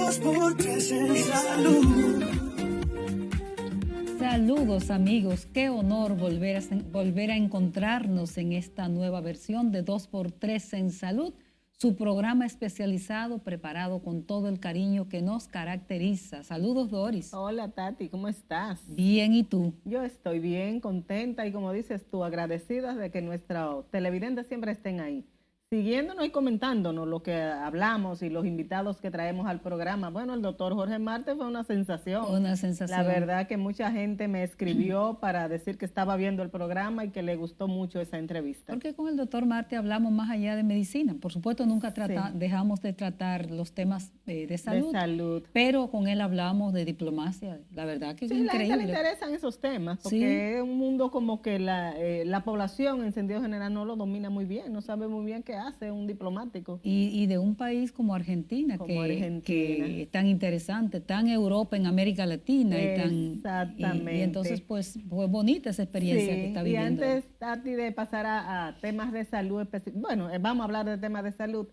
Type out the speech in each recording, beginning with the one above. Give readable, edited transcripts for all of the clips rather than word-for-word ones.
Dos por tres en salud. Saludos amigos, qué honor volver a encontrarnos en esta nueva versión de 2x3 en Salud, su programa especializado preparado con todo el cariño que nos caracteriza. Saludos Doris. Hola Tati, ¿cómo estás? Bien, ¿y tú? Yo estoy bien, contenta y como dices tú, agradecida de que nuestros televidentes siempre estén ahí, siguiéndonos y comentándonos lo que hablamos y los invitados que traemos al programa. Bueno, el doctor Jorge Marte fue una sensación. Una sensación. La verdad que mucha gente me escribió para decir que estaba viendo el programa y que le gustó mucho esa entrevista. Porque con el doctor Marte hablamos más allá de medicina. Por supuesto, nunca dejamos de tratar los temas de salud, pero con él hablamos de diplomacia. La verdad que es increíble. A la gente le interesan esos temas, porque es un mundo como que la población en sentido general no lo domina muy bien, no sabe muy bien qué hace un diplomático. Y de un país como Argentina, que es tan interesante, tan Europa, en América Latina. Exactamente. Y entonces, pues, fue bonita esa experiencia que está viviendo. Y antes, Tati, de pasar a temas de salud, bueno, vamos a hablar de temas de salud.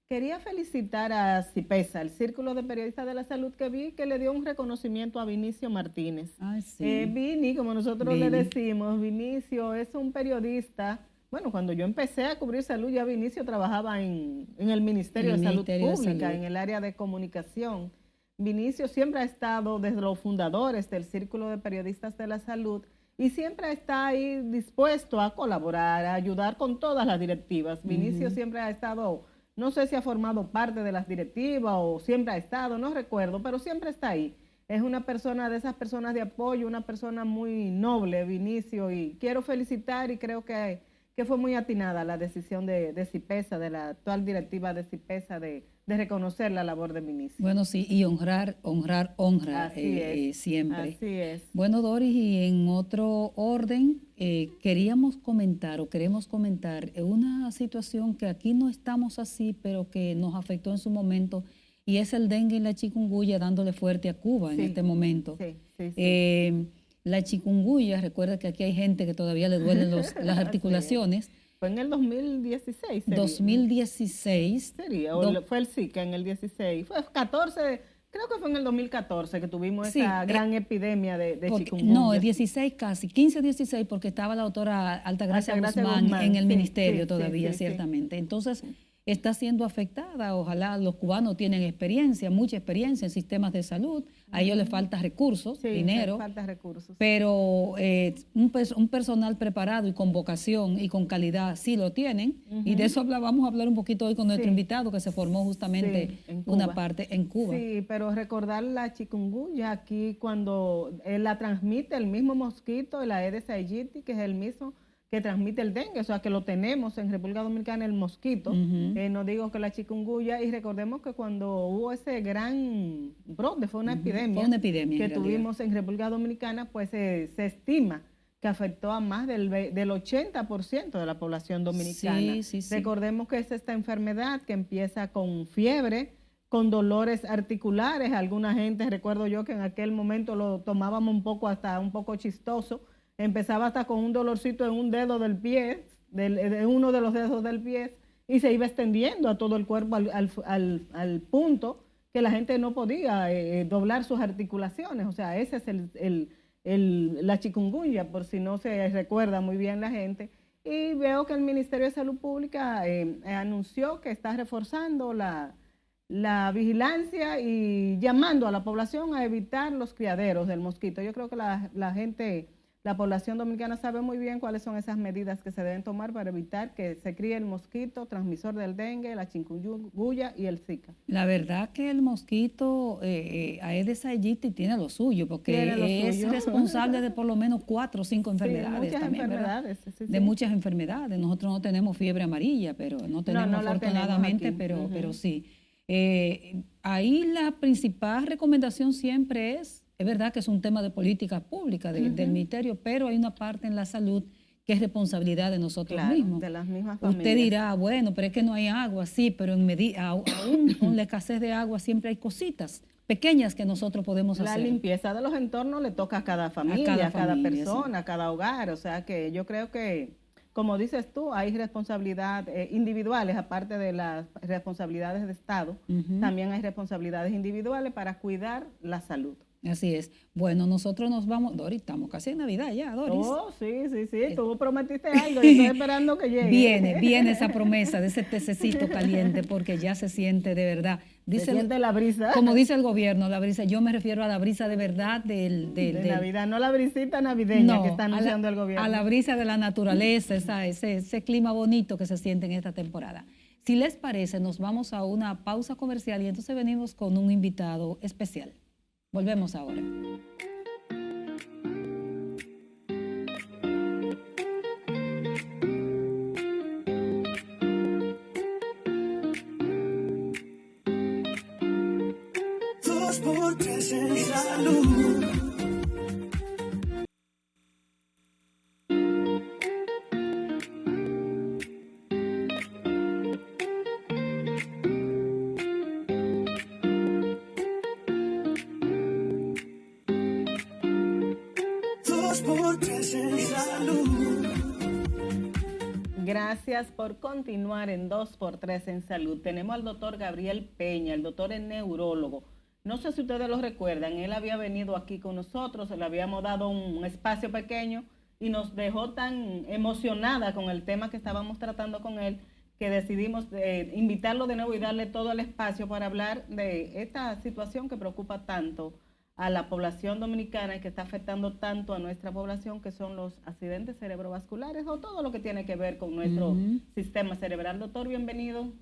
Quería felicitar a CIPESA, el Círculo de Periodistas de la Salud, que vi que le dio un reconocimiento a Vinicio Martínez. Ah, sí. Vini, como nosotros le decimos, Vinicio es un periodista. Bueno, cuando yo empecé a cubrir salud, ya Vinicio trabajaba en el Ministerio de Salud Pública, en el área de comunicación. Vinicio siempre ha estado desde los fundadores del Círculo de Periodistas de la Salud y siempre está ahí dispuesto a colaborar, a ayudar con todas las directivas. Vinicio siempre ha estado, no sé si ha formado parte de las directivas o siempre ha estado, no recuerdo, pero siempre está ahí. Es una persona de esas personas de apoyo, una persona muy noble, Vinicio, y quiero felicitar y creo que fue muy atinada la decisión de CIPESA, de la actual directiva de CIPESA, de reconocer la labor de Vinicio. Bueno, sí, y honra siempre. Así es. Bueno, Doris, y en otro orden, queremos comentar una situación que aquí no estamos así, pero que nos afectó en su momento, y es el dengue y la chikungunya dándole fuerte a Cuba en este momento. Sí. La chikungunya, recuerda que aquí hay gente que todavía le duelen las articulaciones. Fue en el 2016. Sería. 2016. Sería, o fue el Zika en el 16. Fue 14, creo que fue en el 2014 que tuvimos esa gran epidemia de chikungunya. No, el 16 casi, 15-16, porque estaba la doctora Altagracia Guzmán en el ministerio todavía, ciertamente. Entonces, está siendo afectada. Ojalá los cubanos tienen mucha experiencia en sistemas de salud. A ellos les falta recursos, dinero. Falta recursos. Pero un personal preparado y con vocación y con calidad sí lo tienen. Y de eso vamos a hablar un poquito hoy con nuestro invitado que se formó justamente una parte en Cuba. Sí, pero recordar la chikungunya aquí cuando la transmite el mismo mosquito, el Aedes aegypti, que es el mismo que transmite el dengue, o sea que lo tenemos en República Dominicana el mosquito, no digo que la chikungunya, y recordemos que cuando hubo ese gran brote, fue una epidemia que tuvimos en República Dominicana, pues se estima que afectó a más del 80% de la población dominicana. Sí. Recordemos que es esta enfermedad que empieza con fiebre, con dolores articulares. Alguna gente, recuerdo yo que en aquel momento lo tomábamos hasta un poco chistoso. Empezaba hasta con un dolorcito en un dedo del pie, de uno de los dedos del pie, y se iba extendiendo a todo el cuerpo al punto que la gente no podía doblar sus articulaciones. O sea, ese es la chikungunya, por si no se recuerda muy bien la gente. Y veo que el Ministerio de Salud Pública anunció que está reforzando la vigilancia y llamando a la población a evitar los criaderos del mosquito. Yo creo que la población dominicana sabe muy bien cuáles son esas medidas que se deben tomar para evitar que se críe el mosquito transmisor del dengue, la chikungunya y el Zika. La verdad que el mosquito Aedes aegypti tiene lo suyo, porque es responsable de por lo menos 4 o 5 enfermedades. De muchas enfermedades. Nosotros no tenemos fiebre amarilla, pero no tenemos afortunadamente, pero sí. Ahí la principal recomendación siempre es verdad que es un tema de política pública del ministerio, pero hay una parte en la salud que es responsabilidad de nosotros mismos. De las mismas familias. Usted dirá, bueno, pero es que no hay agua, sí, pero aún con la escasez de agua siempre hay cositas pequeñas que nosotros podemos hacer. La limpieza de los entornos le toca a cada familia, a cada persona, a cada hogar. O sea que yo creo que como dices tú, hay responsabilidades individuales, aparte de las responsabilidades de Estado, también hay responsabilidades individuales para cuidar la salud. Así es. Bueno, nosotros nos vamos, Doris, estamos casi en Navidad ya, Doris. Oh, sí, tú prometiste algo, yo estoy esperando que llegue. Viene esa promesa de ese tececito caliente, porque ya se siente de verdad. Se siente la brisa. Como dice el gobierno, la brisa, yo me refiero a la brisa de verdad de Navidad, no la brisita navideña que está anunciando el gobierno. A la brisa de la naturaleza, ese clima bonito que se siente en esta temporada. Si les parece, nos vamos a una pausa comercial y entonces venimos con un invitado especial. Volvemos ahora. Dos por tres en salud. Gracias por continuar en 2x3 en salud. Tenemos al doctor Gabriel Peña, el doctor es neurólogo. No sé si ustedes lo recuerdan, él había venido aquí con nosotros, le habíamos dado un espacio pequeño y nos dejó tan emocionada con el tema que estábamos tratando con él que decidimos invitarlo de nuevo y darle todo el espacio para hablar de esta situación que preocupa tanto a la población dominicana y que está afectando tanto a nuestra población, que son los accidentes cerebrovasculares o todo lo que tiene que ver con nuestro sistema cerebral. Doctor, bienvenido.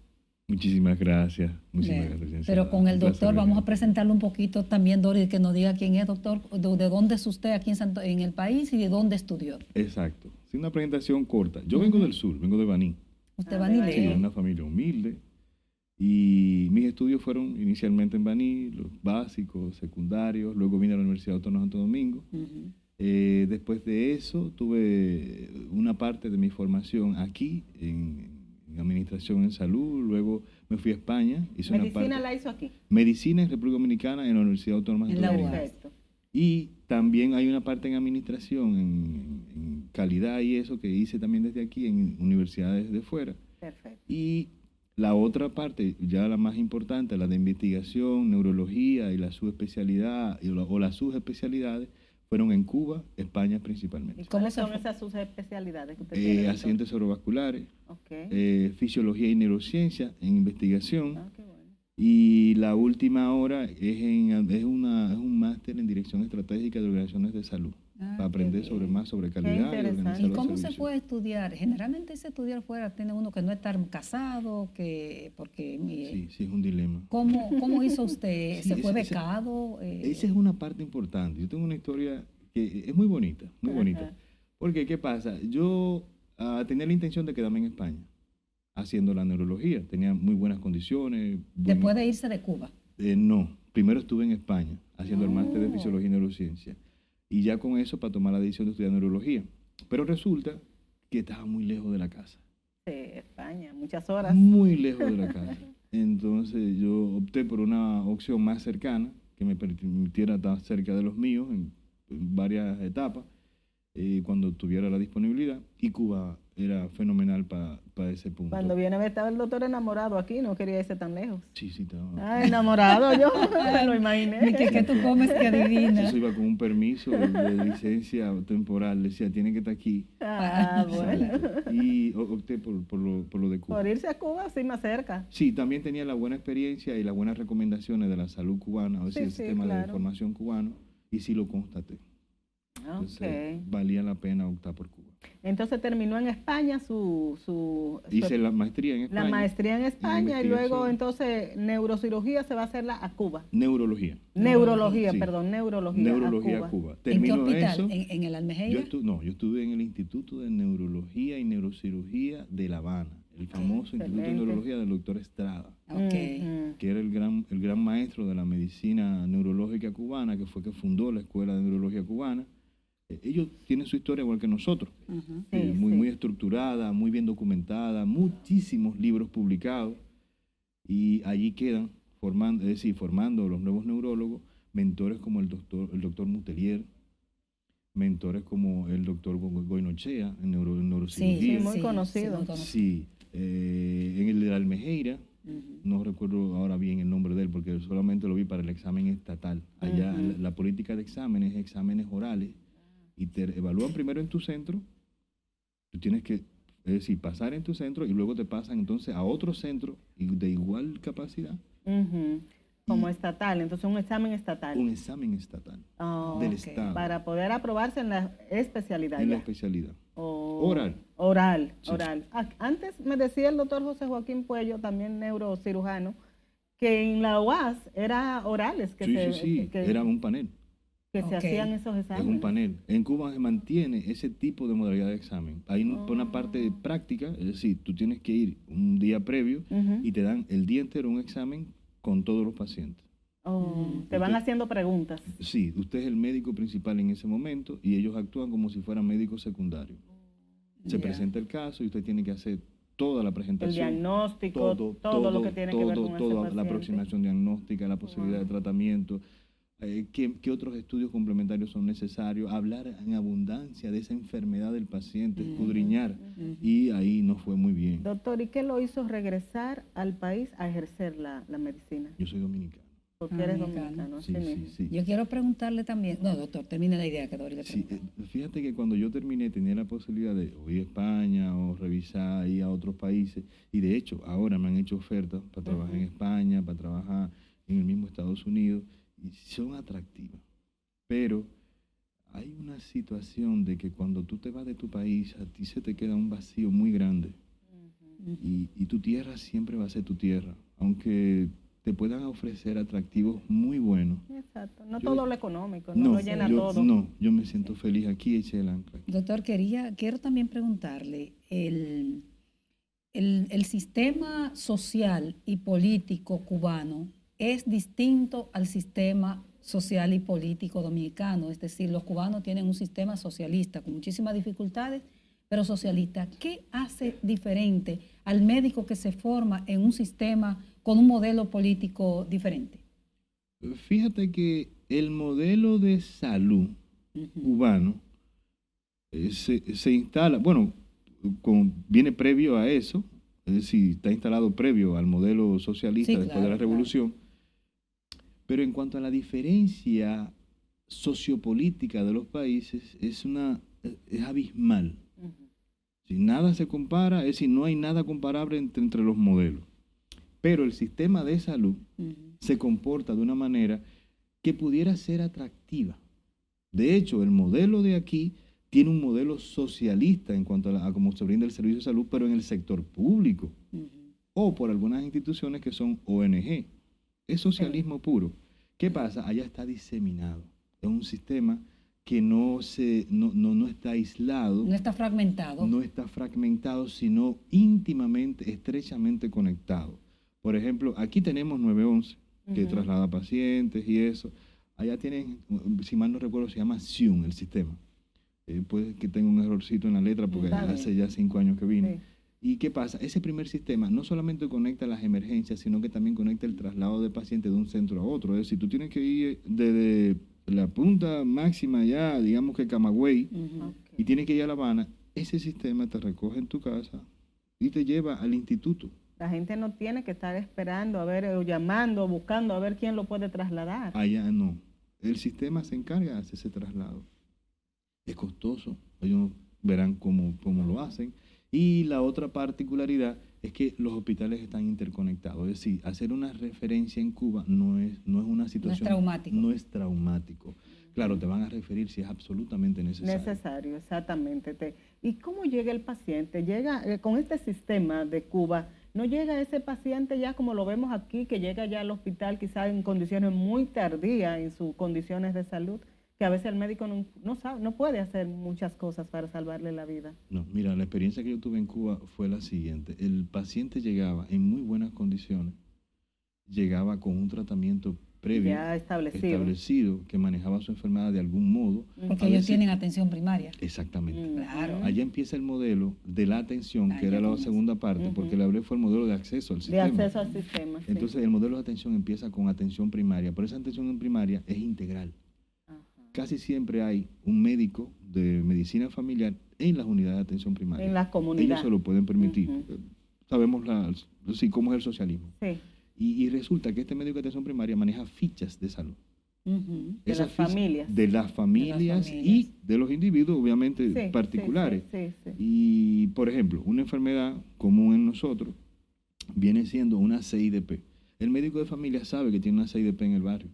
Muchísimas gracias. Gracias. Pero con el doctor vamos a presentarlo un poquito también, Doris, que nos diga quién es, doctor, de dónde es usted aquí en el país y de dónde estudió. Exacto. Sí, una presentación corta. Yo vengo del sur, vengo de Baní. ¿Usted banileo? Sí, de una familia humilde. Y mis estudios fueron inicialmente en Baní, los básicos, secundarios, luego vine a la Universidad Autónoma de Santo Domingo. Después de eso tuve una parte de mi formación aquí en Administración en Salud, luego me fui a España. ¿Medicina la hizo aquí? Medicina en República Dominicana en la Universidad Autónoma de Santo Domingo. Perfecto. Y también hay una parte en Administración, en calidad y eso que hice también desde aquí en universidades de fuera. Perfecto. Y la otra parte, ya la más importante, la de investigación, neurología y la subespecialidad o las subespecialidades, fueron en Cuba, España principalmente. ¿Y cuáles son esas subespecialidades que usted tiene? Accidentes cerebrovasculares, okay. Fisiología y neurociencia en investigación. Qué bueno. Y la última ahora es un máster en Dirección Estratégica de Organizaciones de Salud, para aprender más sobre calidad y organizar. ¿Y cómo se puede estudiar? Generalmente se estudiar fuera tiene uno que no estar casado, porque sí, es un dilema. ¿Cómo hizo usted? Sí, ¿Se fue becado? Esa es una parte importante. Yo tengo una historia que es muy bonita, muy bonita. Porque, ¿qué pasa? Yo tenía la intención de quedarme en España haciendo la neurología. Tenía muy buenas condiciones. ¿Después de irse de Cuba? No. Primero estuve en España haciendo el máster de Fisiología y Neurociencia. Y ya con eso para tomar la decisión de estudiar neurología. Pero resulta que estaba muy lejos de la casa. Sí, España, muchas horas. Muy lejos de la casa. Entonces yo opté por una opción más cercana, que me permitiera estar cerca de los míos en varias etapas, cuando tuviera la disponibilidad. Y Cuba era fenomenal para ese punto. Cuando viene a ver, estaba el doctor enamorado aquí, no quería irse tan lejos. Sí, estaba. Enamorado, yo me lo imaginé. ¿Y que tú comes que adivina? Yo iba con un permiso de licencia temporal, decía, tiene que estar aquí. Bueno. Y opté por lo de Cuba. Por irse a Cuba, sí, más cerca. Sí, también tenía la buena experiencia y las buenas recomendaciones de la salud cubana, o sea, el sistema de formación cubano, y sí lo constaté. Entonces, valía la pena optar por Cuba. Entonces terminó en España hice la maestría en España. La maestría en España y luego entonces neurocirugía se va a hacerla a Cuba. Neurología. Neurología Sí. Perdón, neurología a Cuba. ¿En qué hospital? Eso, ¿En el Almejeira? Yo estuve en el Instituto de Neurología y Neurocirugía de La Habana, el famoso Instituto de Neurología del doctor Estrada, que era el gran maestro de la medicina neurológica cubana, que fue que fundó la Escuela de Neurología Cubana. Ellos tienen su historia igual que nosotros, muy estructurada, muy bien documentada, muchísimos libros publicados, y allí quedan formando los nuevos neurólogos, mentores como el doctor Mutelier, mentores como el doctor Goynochea en neurocirugía. Sí, muy conocido. Sí, en el de la Almejeira, no recuerdo ahora bien el nombre de él porque solamente lo vi para el examen estatal. Allá la política de exámenes orales, y te evalúan primero en tu centro, tú tienes que, es decir, pasar en tu centro y luego te pasan entonces a otro centro de igual capacidad. Como estatal, entonces un examen estatal. Un examen estatal del Estado. Para poder aprobarse en la especialidad. En la especialidad. Oral. Sí. Antes me decía el doctor José Joaquín Puello, también neurocirujano, que en la UAS era orales. Que era un panel. Que se hacían esos exámenes. Es un panel. En Cuba se mantiene ese tipo de modalidad de examen. Hay una parte práctica, es decir, tú tienes que ir un día previo y te dan el día entero un examen con todos los pacientes. Te van haciendo preguntas. Sí, usted es el médico principal en ese momento y ellos actúan como si fueran médicos secundarios. Se presenta el caso y usted tiene que hacer toda la presentación. El diagnóstico, todo lo que tiene que ver con ese paciente. La aproximación diagnóstica, la posibilidad de tratamiento, qué otros estudios complementarios son necesarios, hablar en abundancia de esa enfermedad del paciente, escudriñar, y ahí no fue muy bien. Doctor, ¿y qué lo hizo regresar al país a ejercer la medicina? Yo soy dominicano. Porque eres dominicano. Sí. Yo quiero preguntarle también, no, doctor, termine la idea que Dori le preguntó. Fíjate que cuando yo terminé tenía la posibilidad de ir a España o revisar, ir a otros países, y de hecho ahora me han hecho ofertas para trabajar en España, para trabajar en el mismo Estados Unidos, y son atractivas, pero hay una situación de que cuando tú te vas de tu país, a ti se te queda un vacío muy grande, y tu tierra siempre va a ser tu tierra, aunque te puedan ofrecer atractivos muy buenos. Exacto, no todo lo económico, no lo llena todo. No, yo me siento feliz aquí, eché el ancla. Doctor, quiero también preguntarle, el sistema social y político cubano es distinto al sistema social y político dominicano, es decir, los cubanos tienen un sistema socialista con muchísimas dificultades, pero socialista. ¿Qué hace diferente al médico que se forma en un sistema con un modelo político diferente? Fíjate que el modelo de salud cubano se instala, bueno, viene previo a eso, es decir, está instalado previo al modelo socialista después de la revolución. Pero en cuanto a la diferencia sociopolítica de los países, es abismal. Si nada se compara, es decir, no hay nada comparable entre los modelos. Pero el sistema de salud se comporta de una manera que pudiera ser atractiva. De hecho, el modelo de aquí tiene un modelo socialista en cuanto a cómo se brinda el servicio de salud, pero en el sector público o por algunas instituciones que son ONG. Es socialismo puro. ¿Qué pasa? Allá está diseminado. Es un sistema que no está aislado. No está fragmentado. No está fragmentado, sino íntimamente, estrechamente conectado. Por ejemplo, aquí tenemos 911, que traslada pacientes y eso. Allá tienen, si mal no recuerdo, se llama SIUN, el sistema. Puede que tenga un errorcito en la letra porque hace ya 5 años que vine. Sí. ¿Y qué pasa? Ese primer sistema no solamente conecta las emergencias, sino que también conecta el traslado de pacientes de un centro a otro. Es decir, tú tienes que ir desde la punta máxima ya, digamos que Camagüey, y tienes que ir a La Habana. Ese sistema te recoge en tu casa y te lleva al instituto. La gente no tiene que estar esperando, o llamando, buscando a ver quién lo puede trasladar. Allá no. El sistema se encarga de hacer ese traslado. Es costoso. Ellos verán cómo lo hacen. Y la otra particularidad es que los hospitales están interconectados. Es decir, hacer una referencia en Cuba no es una situación... No es traumático. Claro, te van a referir si es absolutamente necesario. Necesario, exactamente. ¿Y cómo llega el paciente? Llega con este sistema de Cuba, ¿no llega ese paciente ya como lo vemos aquí, que llega ya al hospital quizás en condiciones muy tardías en sus condiciones de salud? Que a veces el médico no puede hacer muchas cosas para salvarle la vida. No, mira, la experiencia que yo tuve en Cuba fue la siguiente. El paciente llegaba en muy buenas condiciones, llegaba con un tratamiento previo, ya establecido, que manejaba su enfermedad de algún modo. Porque ellos tienen atención primaria. Exactamente. Claro. Allá empieza el modelo de la atención, que era la segunda parte, porque le hablé fue el modelo de acceso al sistema. De acceso al sistema, Entonces, el modelo de atención empieza con atención primaria, pero esa atención primaria es integral. casi siempre hay un médico de medicina familiar en las unidades de atención primaria. En las comunidades. Ellos se lo pueden permitir. Sabemos cómo es el socialismo. Sí. Y resulta que este médico de atención primaria maneja fichas de salud. De las familias. De las familias y de los individuos, obviamente, particulares. Sí. Y, por ejemplo, una enfermedad común en nosotros viene siendo una CIDP. El médico de familia sabe que tiene una CIDP en el barrio.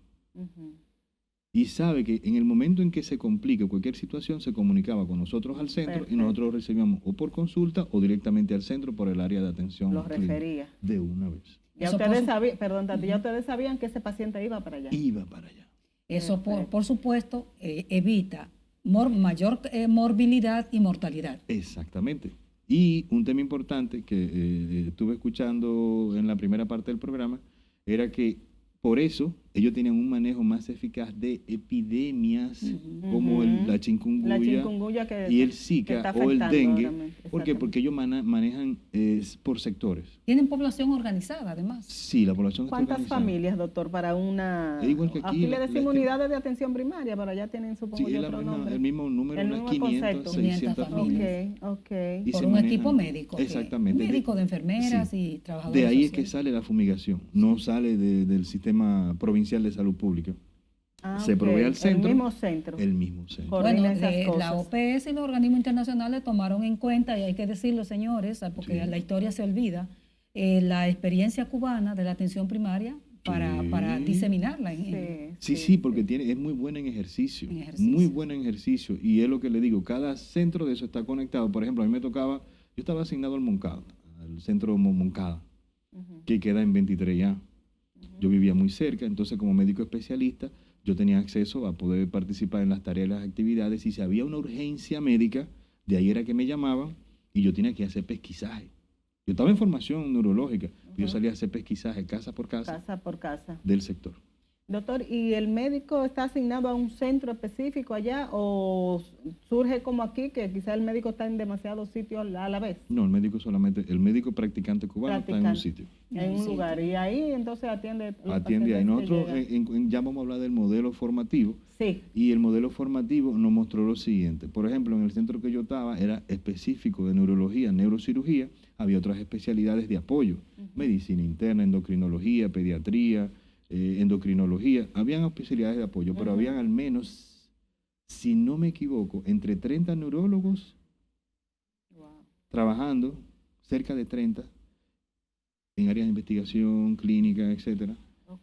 Y sabe que en el momento en que se complique cualquier situación, se comunicaba con nosotros al centro y nosotros lo recibíamos o por consulta o directamente al centro por el área de atención. Los refería. De una vez. Ya ustedes sabían, perdón, Tati, ya ustedes sabían que ese paciente iba para allá. Iba para allá. Eso, por supuesto, evita mayor morbilidad y mortalidad. Exactamente. Y un tema importante que estuve escuchando en la primera parte del programa era que por eso ellos tenían un manejo más eficaz de epidemias como la chikungunya y el Zika o el dengue. ¿Por qué? Porque ellos manejan por sectores. ¿Tienen población organizada además? Sí, la población está ¿Cuántas organizada. familias, doctor, para una... Igual que aquí le decimos unidades de atención primaria, pero allá tienen, supongo, sí, otro nombre. el mismo número, el unas mismo 500, concepto. 600 familias. Ok. Por un equipo médico. Exactamente. Un médico de enfermeras y trabajadores De ahí es sociales. que sale la fumigación, no sale del sistema provincial de salud pública. Se provee al centro. El mismo centro. El mismo centro. Bueno, la OPS y los organismos internacionales tomaron en cuenta, y hay que decirlo, señores, porque la historia se olvida, la experiencia cubana de la atención primaria para diseminarla. Sí, porque es muy buena en ejercicio. Muy buena en ejercicio. Y es lo que le digo, cada centro de eso está conectado. Por ejemplo, a mí me tocaba, yo estaba asignado al Moncada, al centro Moncada, que queda en 23A. Yo vivía muy cerca, entonces como médico especialista, yo tenía acceso a poder participar en las tareas y las actividades, y si había una urgencia médica, de ahí era que me llamaban y yo tenía que hacer pesquisaje. Yo estaba en formación neurológica, yo salía a hacer pesquisaje casa por casa del sector. Doctor, ¿y el médico está asignado a un centro específico allá o surge como aquí que quizá el médico está en demasiados sitios a la vez? No, el médico practicante cubano está en un sitio. En un lugar, y ahí entonces atiende ahí. Nosotros ya vamos a hablar del modelo formativo. Sí. Y el modelo formativo nos mostró lo siguiente. Por ejemplo, en el centro que yo estaba era específico de neurología, neurocirugía, había otras especialidades de apoyo, medicina interna, endocrinología, pediatría, endocrinología, habían especialidades de apoyo, pero habían al menos, si no me equivoco, entre 30 neurólogos trabajando, cerca de 30, en áreas de investigación, clínica, etcétera.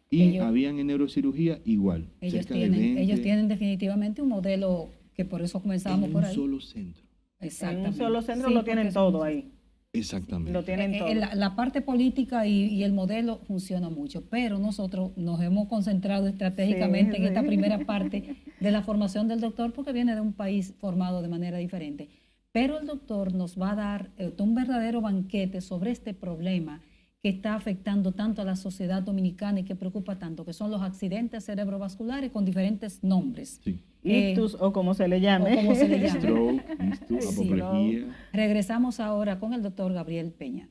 Y habían en neurocirugía igual, cerca de 20. Ellos tienen definitivamente un modelo que por eso comenzamos por ahí. En un solo centro. Exactamente. En un solo centro lo tienen todo ahí. Exactamente. Lo tienen todo. La parte política y el modelo funciona mucho, pero nosotros nos hemos concentrado estratégicamente en esta primera parte de la formación del doctor, porque viene de un país formado de manera diferente. Pero el doctor nos va a dar un verdadero banquete sobre este problema que está afectando tanto a la sociedad dominicana y que preocupa tanto, que son los accidentes cerebrovasculares con diferentes nombres. Sí. Ictus o como se le llame. Stroke, ictus, apoplejía. Regresamos ahora con el doctor Gabriel Peña.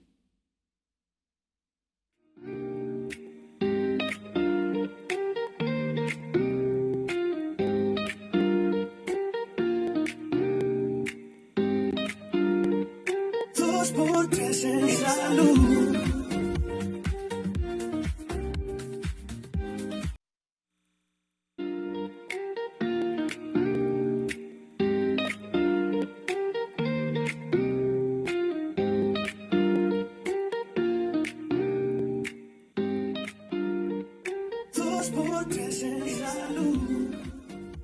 Dos por tres en salud.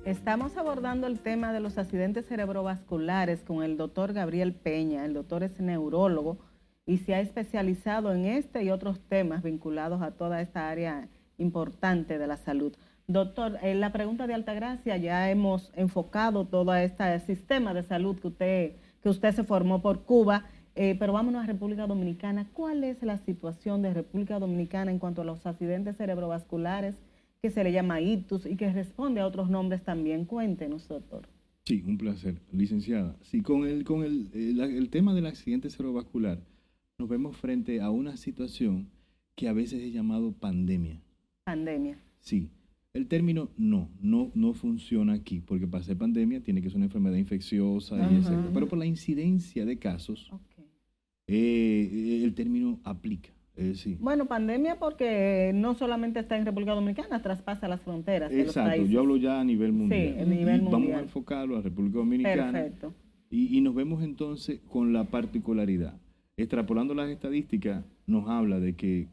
Estamos abordando el tema de los accidentes cerebrovasculares con el doctor Gabriel Peña. El doctor es neurólogo y se ha especializado en este y otros temas vinculados a toda esta área importante de la salud. Doctor, en la pregunta de Altagracia ya hemos enfocado todo este sistema de salud que usted se formó por Cuba, pero vámonos a República Dominicana. ¿Cuál es la situación de República Dominicana en cuanto a los accidentes cerebrovasculares, que se le llama ictus y que responde a otros nombres también? Cuéntenos, doctor. Sí, un placer, licenciada. Sí, con el tema del accidente cerebrovascular, nos vemos frente a una situación que a veces es llamado pandemia. Pandemia. Sí. El término no funciona aquí, porque para ser pandemia tiene que ser una enfermedad infecciosa, y etcétera. Pero por la incidencia de casos, el término aplica. Bueno, pandemia porque no solamente está en República Dominicana, traspasa las fronteras de los países. Yo hablo ya a nivel mundial. Sí, a nivel mundial. Vamos a enfocarlo a República Dominicana. Perfecto. Y nos vemos entonces con la particularidad. Extrapolando las estadísticas, nos habla de que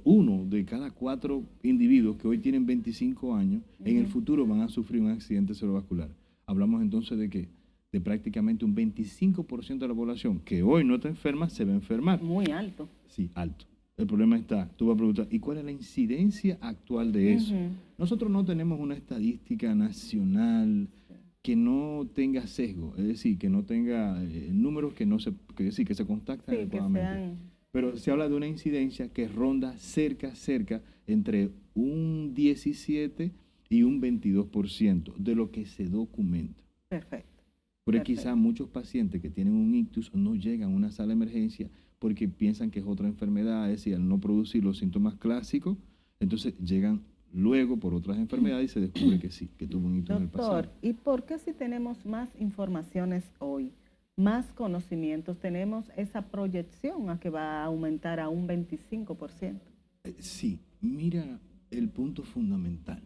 uno de cada 4 individuos que hoy tienen 25 años, en el futuro van a sufrir un accidente cerebrovascular. Hablamos entonces de que de prácticamente un 25% de la población que hoy no está enferma, se va a enfermar. Muy alto. Sí, alto. El problema está, tú vas a preguntar, ¿y cuál es la incidencia actual de eso? Nosotros no tenemos una estadística nacional que no tenga sesgo, es decir, que no tenga números que se contactan adecuadamente. Pero se habla de una incidencia que ronda cerca entre un 17 y un 22% de lo que se documenta. Perfecto. Pero quizá muchos pacientes que tienen un ictus no llegan a una sala de emergencia porque piensan que es otra enfermedad, es decir, al no producir los síntomas clásicos, entonces llegan luego por otras enfermedades y se descubre que sí, que tuvo un ictus en el pasado. Doctor, ¿y por qué si tenemos más informaciones hoy, más conocimientos, tenemos esa proyección a que va a aumentar a un 25%? Sí, mira el punto fundamental.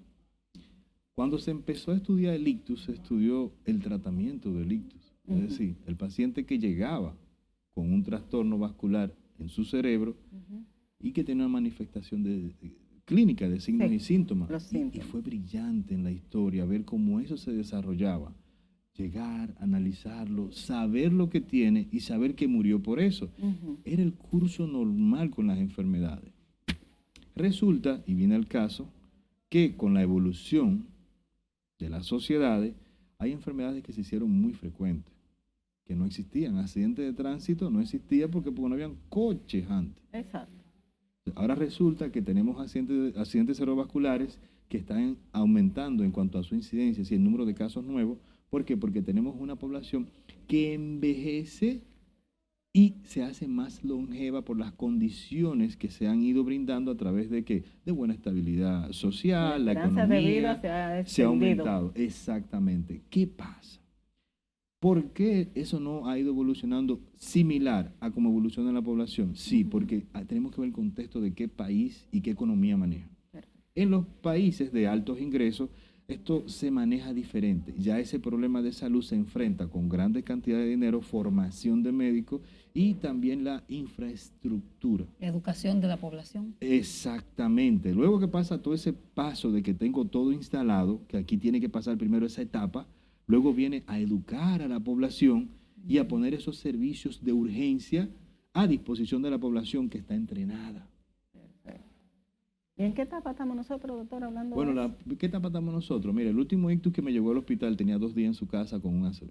Cuando se empezó a estudiar el ictus, se estudió el tratamiento del ictus. Es decir, el paciente que llegaba con un trastorno vascular en su cerebro y que tenía una manifestación clínica de signos y síntomas. Y fue brillante en la historia ver cómo eso se desarrollaba. Llegar, analizarlo, saber lo que tiene y saber que murió por eso. Era el curso normal con las enfermedades. Resulta, y viene el caso, que con la evolución de las sociedades hay enfermedades que se hicieron muy frecuentes, que no existían. Accidentes de tránsito no existía porque no habían coches antes. Exacto. Ahora resulta que tenemos accidentes cerebrovasculares que están aumentando en cuanto a su incidencia y el número de casos nuevos. ¿Por qué? Porque tenemos una población que envejece y se hace más longeva por las condiciones que se han ido brindando a través de ¿qué? De buena estabilidad social, la economía de vida se ha aumentado. Exactamente. ¿Qué pasa? ¿Por qué eso no ha ido evolucionando similar a cómo evoluciona la población? Sí, porque tenemos que ver el contexto de qué país y qué economía maneja. En los países de altos ingresos, esto se maneja diferente. Ya ese problema de salud se enfrenta con grandes cantidades de dinero, formación de médicos y también la infraestructura. Educación de la población. Exactamente. Luego que pasa todo ese paso de que tengo todo instalado, que aquí tiene que pasar primero esa etapa, luego viene a educar a la población y a poner esos servicios de urgencia a disposición de la población que está entrenada. ¿Y en qué etapa estamos nosotros, doctor, hablando Bueno, de eso? ¿qué etapa estamos nosotros? Mira, el último ictus que me llegó al hospital tenía 2 días en su casa con un ACV.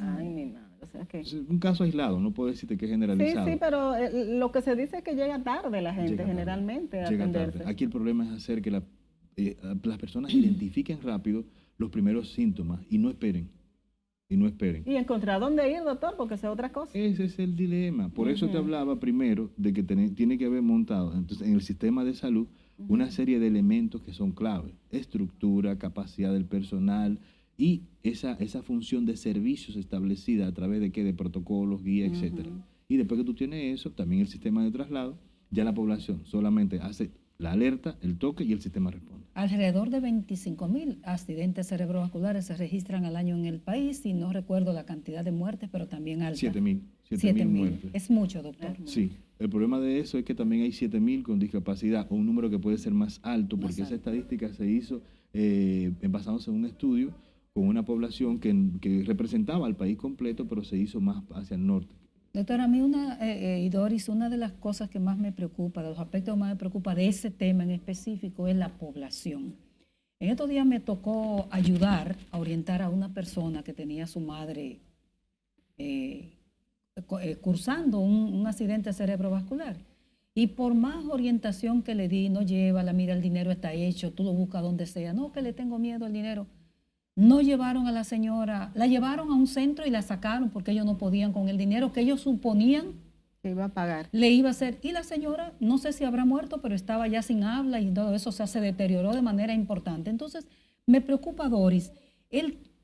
Ay, mi madre, o sea que... Es un caso aislado, no puedo decirte que es generalizado. Sí, pero lo que se dice es que llega tarde la gente generalmente a atenderse. Aquí el problema es hacer que las personas identifiquen rápido los primeros síntomas y no esperen. Y encontrar dónde ir, doctor, porque esa es otra cosa. Ese es el dilema. Por eso te hablaba primero de que tiene que haber montado entonces, en el sistema de salud una serie de elementos que son clave. Estructura, capacidad del personal y esa función de servicios establecida a través de protocolos, guías, etcétera. Y después que tú tienes eso, también el sistema de traslado, ya la población solamente hace la alerta, el toque y el sistema responde. Alrededor de 25,000 accidentes cerebrovasculares se registran al año en el país y no recuerdo la cantidad de muertes, pero también alta. 7,000 muertes. Es mucho, doctor. Sí. El problema de eso es que también hay 7,000 con discapacidad, o un número que puede ser más alto, porque esa estadística se hizo basándose en un estudio con una población que representaba al país completo, pero se hizo más hacia el norte. Doctora, a mí y Doris, una de las cosas que más me preocupa, de los aspectos que más me preocupa de ese tema en específico es la población. En estos días me tocó ayudar a orientar a una persona que tenía a su madre cursando un accidente cerebrovascular. Y por más orientación que le di, no llévala, mira, el dinero está hecho, tú lo buscas donde sea. No, que le tengo miedo al dinero. No llevaron a la señora, la llevaron a un centro y la sacaron porque ellos no podían con el dinero que ellos suponían Que iba a pagar. Le iba a hacer, y la señora, no sé si habrá muerto, pero estaba ya sin habla y todo eso, o sea, se deterioró de manera importante. Entonces, me preocupa, Doris,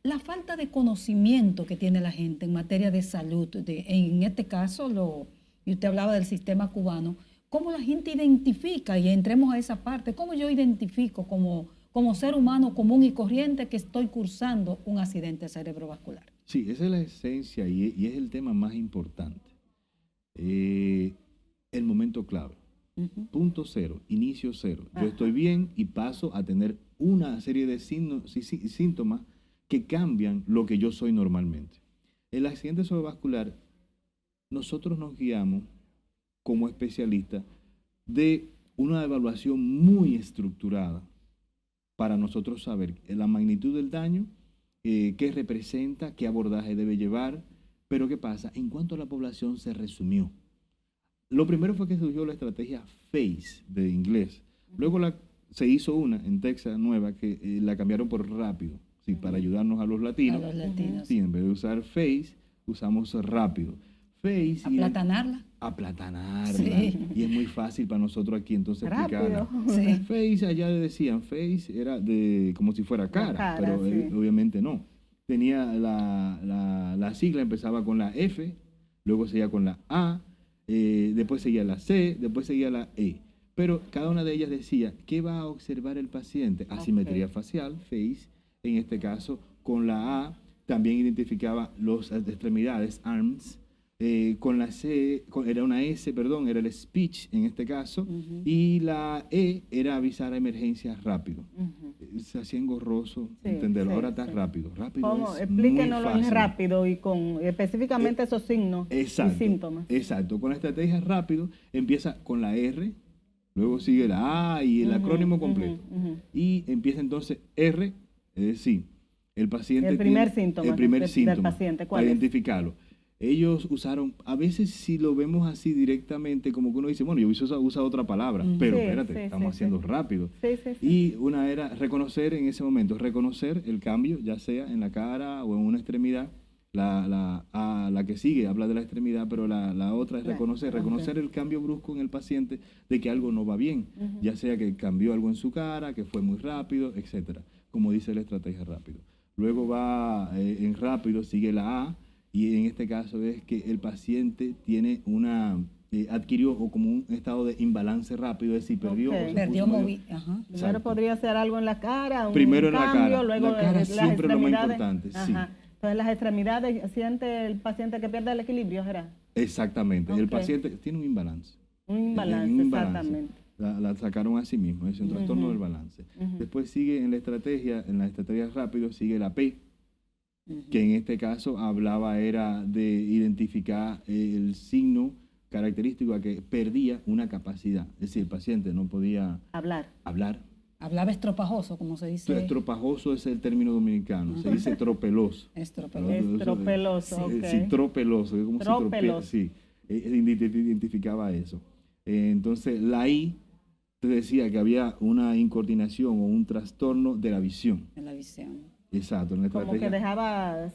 la falta de conocimiento que tiene la gente en materia de salud, en este caso, y usted hablaba del sistema cubano, cómo la gente identifica, y entremos a esa parte, cómo yo identifico como ser humano común y corriente que estoy cursando un accidente cerebrovascular. Sí, esa es la esencia y es el tema más importante. El momento clave. Punto cero, inicio cero. Yo estoy bien y paso a tener una serie de síntomas que cambian lo que yo soy normalmente. El accidente cerebrovascular, nosotros nos guiamos como especialistas de una evaluación muy estructurada para nosotros saber la magnitud del daño, qué representa, qué abordaje debe llevar. Pero ¿qué pasa? En cuanto a la población se resumió. Lo primero fue que surgió la estrategia FACE de inglés. Luego se hizo una en Texas nueva que la cambiaron por rápido, ¿sí? Para ayudarnos a los latinos. A los latinos. Sí, en vez de usar FACE, usamos rápido. FACE. Aplatanarla. Sí. Y es muy fácil para nosotros aquí entonces explicarla. Sí. FACE, allá decían, FACE era como si fuera cara, pero sí. Obviamente no. Tenía la sigla, empezaba con la F, luego seguía con la A, después seguía la C, después seguía la E. Pero cada una de ellas decía, ¿qué va a observar el paciente? Asimetría facial, face, en este caso, con la A, también identificaba las extremidades, arms, con la C, era una S, perdón, era el speech en este caso, y la E era avisar a emergencias rápido. Se hacía engorroso entenderlo, ahora está rápido. ¿Cómo? Explíquenoslo en rápido y con específicamente esos signos y síntomas. Exacto, con la estrategia rápido empieza con la R, luego sigue la A y el acrónimo completo. Y empieza entonces R, es decir, el paciente el primer síntoma del paciente, ¿cuál para es? identificarlo. Ellos usaron, a veces si lo vemos así directamente, como que uno dice, bueno, yo hubiese usado otra palabra, pero espérate, estamos haciendo rápido. Y una era reconocer en ese momento, reconocer el cambio, ya sea en la cara o en una extremidad. La que sigue habla de la extremidad, pero la otra es reconocer el cambio brusco en el paciente de que algo no va bien, ya sea que cambió algo en su cara, que fue muy rápido, etcétera, como dice la estrategia rápido. Luego va en rápido, sigue la A, y en este caso es que el paciente tiene adquirió o como un estado de imbalance rápido, es decir, perdió movilidad. Primero podría ser algo en la cara, primero un en cambio, la cara. luego La cara siempre es lo más importante, sí. Entonces las extremidades, ¿siente el paciente que pierde el equilibrio, Gerard? Exactamente, el paciente tiene un imbalance. Un imbalance, exactamente. La sacaron a sí mismo, es un trastorno del balance. Después sigue en la estrategia rápido, sigue la P, que en este caso era de identificar el signo característico a que perdía una capacidad. Es decir, el paciente no podía hablar. Hablaba estropajoso, como se dice. Estropajoso es el término dominicano, se dice tropeloso. Estropeloso, ok. Sí, tropeloso. Es como tropeloso. Sí, identificaba eso. Entonces, la I te decía que había una incoordinación o un trastorno de la visión. De la visión. Exacto. Como que